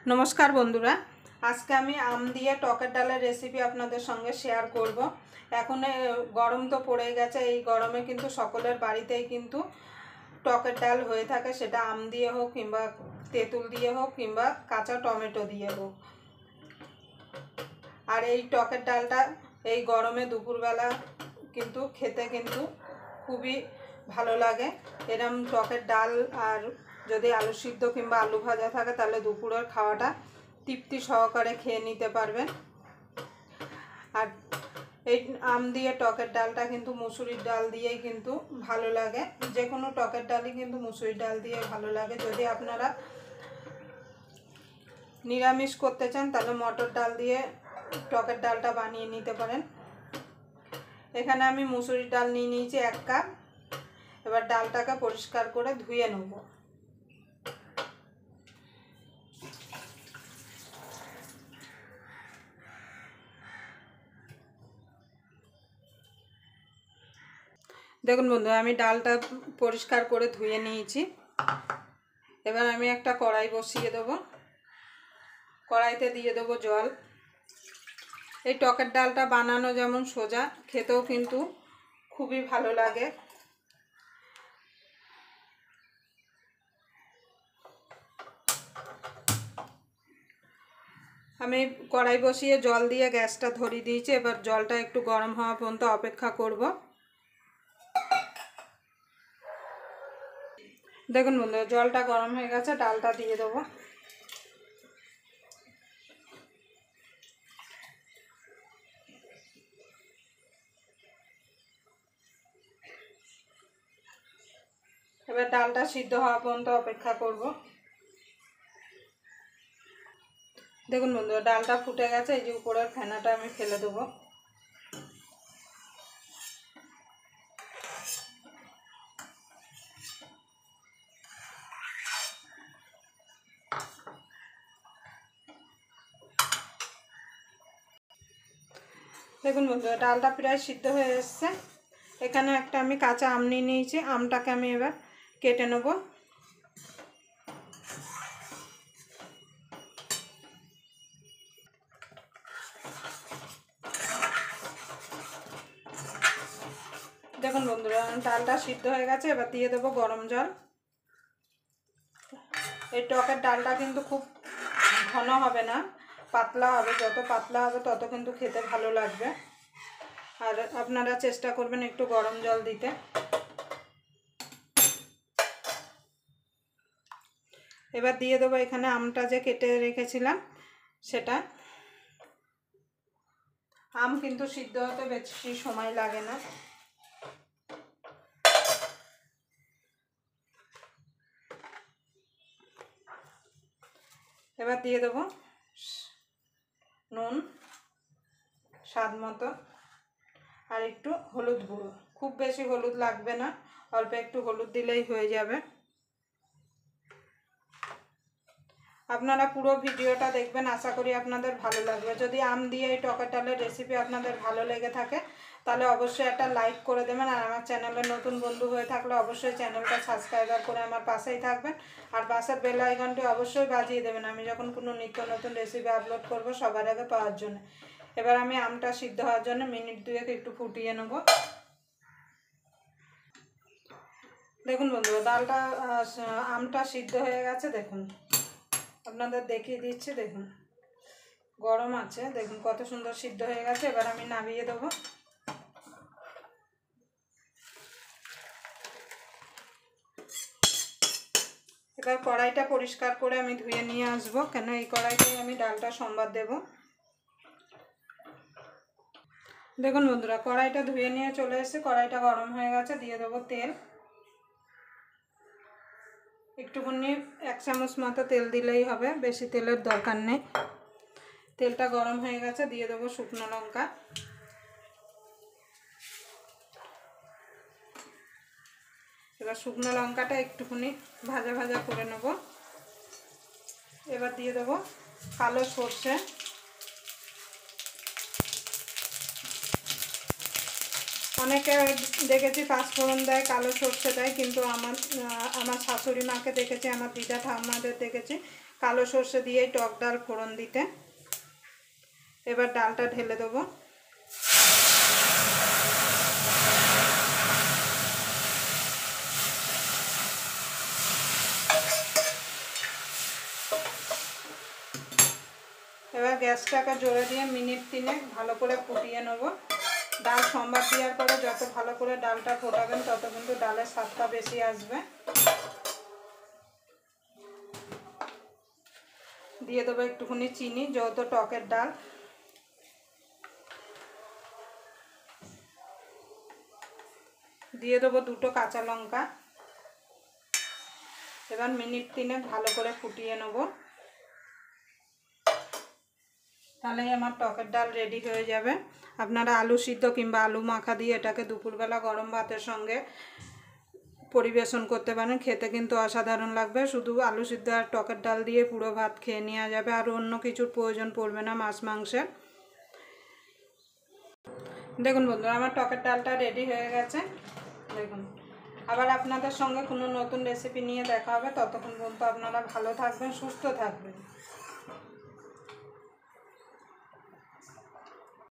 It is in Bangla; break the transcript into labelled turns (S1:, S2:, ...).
S1: नमस्कार बंधुरा आज के आमी आम दिए टकेर डालेर रेसिपि आपनादेर संगे शेयर करब। एखन गरम तो पड़े गेछे, एई गरमे किन्तु सकलेर बाड़ीतेई किन्तु टकेर डाल हये थाके, सेटा आम दिए होक किंबा तेतुल दिए होक किंबा काँचा टमेटो दिए होक। और एई टकेर डालटा एई गरमे दुपुरबेला किन्तु खेते किन्तु खूबই भालो लागे। एरकम टकेर डाल और যদি আলু সিদ্ধ কিংবা আলু ভাজা থাকে তাহলে দুপুরের খাওয়াটা তৃপ্তি সহকারে খেয়ে নিতে পারবেন। আর এই আম দিয়ে টকের ডালটা কিন্তু মুসুরির ডাল দিয়েই কিন্তু ভালো লাগে, যে কোনো টকের ডালই কিন্তু মুসুরির ডাল দিয়ে ভালো লাগে। যদি আপনারা নিরামিষ করতে চান তাহলে মটর ডাল দিয়ে টকের ডালটা বানিয়ে নিতে পারেন। এখানে আমি মুসুরির ডাল নিয়ে নিয়েছি 1 কাপ। এবার ডালটাকে পরিষ্কার করে ধুয়ে নেব। দেখুন বন্ধু, আমি ডালটা পরিষ্কার করে ধুয়ে নিয়েছি। এবার আমি একটা কড়াই বসিয়ে দেব। কড়াইতে দিয়ে দেব জল। এই টকের ডালটা বানানো যেমন সোজা, খেতেও কিন্তু খুবই ভালো লাগে। আমি কড়াই বসিয়ে জল দিয়ে গ্যাসটা ধরিয়ে দিয়েছি। এবার জলটা একটু গরম হওয়া পর্যন্ত অপেক্ষা করব। দেখুন বন্ধু, জলটা গরম হয়ে গেছে, ডালটা দিয়ে দেব। এবার ডালটা সিদ্ধ হওয়া পর্যন্ত অপেক্ষা করব। দেখুন বন্ধু, ডালটা ফুটে গেছে। এই যে উপরের ফেনাটা আমি ফেলে দেব। দেখুন বন্ধু, ডালটা প্রায় সিদ্ধ হয়ে এসছে। এখানে একটা আমি কাঁচা আম নিয়ে নিয়েছি। আমটাকে আমি এবার কেটে নেব। দেখুন বন্ধুরা, ডালটা সিদ্ধ হয়ে গেছে। এবার দিয়ে দেবো গরম জল। এই টকের ডালটা কিন্তু খুব ঘন হবে না, পাতলা হবে। যত পাতলা হবে তত কিন্তু খেতে ভালো লাগবে। আর আপনারা চেষ্টা করবেন একটু গরম জল দিতে। এবার দিয়ে দেবো এখানে আমটা যে কেটে রেখেছিলাম সেটা। আম কিন্তু সিদ্ধ হতে বেশি সময় লাগে না। এবার দিয়ে দেবো নুন স্বাদ মতো, আর একটু হলুদ গুঁড়ো। খুব বেশি হলুদ লাগবে না, অল্প একটু হলুদ দিলেই হয়ে যাবে। আপনারা পুরো ভিডিওটা দেখবেন, আশা করি আপনাদের ভালো লাগবে। যদি আম দিয়ে এই টকের ডালের রেসিপি আপনাদের ভালো লেগে থাকে তাহলে অবশ্যই একটা লাইক করে দেবেন। আর আমার চ্যানেলে নতুন বন্ধু হয়ে থাকলে অবশ্যই চ্যানেলটা সাবস্ক্রাইব করে আমার পাশেই থাকবেন। আর পাশের বেল আইকনটি অবশ্যই বাজিয়ে দেবেন, আমি যখন কোনো নিত্য নতুন রেসিপি আপলোড করব সবার আগে পাওয়ার জন্য। এবার আমি আমটা সিদ্ধ হওয়ার জন্য মিনিট 2 একটু ফুটিয়ে নেব। দেখুন বন্ধুরা, ডালটা আমটা সিদ্ধ হয়ে গেছে। দেখুন, আপনাদের দেখিয়ে দিচ্ছি। দেখুন গরম আছে, দেখুন কত সুন্দর সিদ্ধ হয়ে গেছে। এবার আমি নামিয়ে দেবো। এবার কড়াইটা পরিষ্কার করে আমি ধুয়ে নিয়ে আসবো, কেন এই কড়াইতেই আমি ডালটা সম্বাদ দেব। দেখুন বন্ধুরা, কড়াইটা ধুয়ে নিয়ে চলে এসেছে। কড়াইটা গরম হয়ে গেছে। দিয়ে দেবো তেল। একটুখানি 1 চামচ মতো তেল দিলেই হবে, বেশি তেলের দরকার নেই। তেলটা গরম হয়ে গেছে। দিয়ে দেবো শুকনো লঙ্কা। এবার শুকনো লঙ্কাটা একটুখানি ভাজা ভাজা করে নেব। এবার দিয়ে দেবো কালো সর্ষে। অনেকে দেখেছি পাঁচফোড়ন দেয়, কালো সর্ষে দেয়, কিন্তু আমার শাশুড়ি মাকে দেখেছি, আমার দিদা ঠাম্মাদের দেখেছি কালো সর্ষে দিয়েই টক ডাল ফোড়ন দিতে। এবার ডালটা ঢেলে দেবো। এবার গ্যাসটাকে জোরে দিয়ে মিনিট 3 ভালো করে ফুটিয়ে নেব। ডাল সম্বার দেওয়ার পরে যত ভালো করে ডালটা ফোটাবেন তত কিন্তু ডালের স্বাদটা বেশি আসবে। দিয়ে দেবো একটুখানি চিনি, যেহেতু টকের ডাল। দিয়ে দেবো 2টো কাঁচা লঙ্কা। এবার মিনিট 3 ভালো করে ফুটিয়ে নেব। তাহলেই আমার টকের ডাল রেডি হয়ে যাবে। আপনারা আলু সিদ্ধ কিংবা আলু মাখা দিয়ে এটাকে দুপুরবেলা গরম ভাতের সঙ্গে পরিবেশন করতে পারেন, খেতে কিন্তু অসাধারণ লাগবে। শুধু আলু সিদ্ধ আর টকের ডাল দিয়ে পুরো ভাত খেয়ে নেওয়া যাবে, আর অন্য কিছুর প্রয়োজন পড়বে না মাছ মাংসের। দেখুন বন্ধুরা, আমার টকের ডালটা রেডি হয়ে গেছে। দেখুন, আবার আপনাদের সঙ্গে কোনো নতুন রেসিপি নিয়ে দেখা হবে। ততক্ষণ পর্যন্ত আপনারা ভালো থাকবেন, সুস্থ থাকবেন।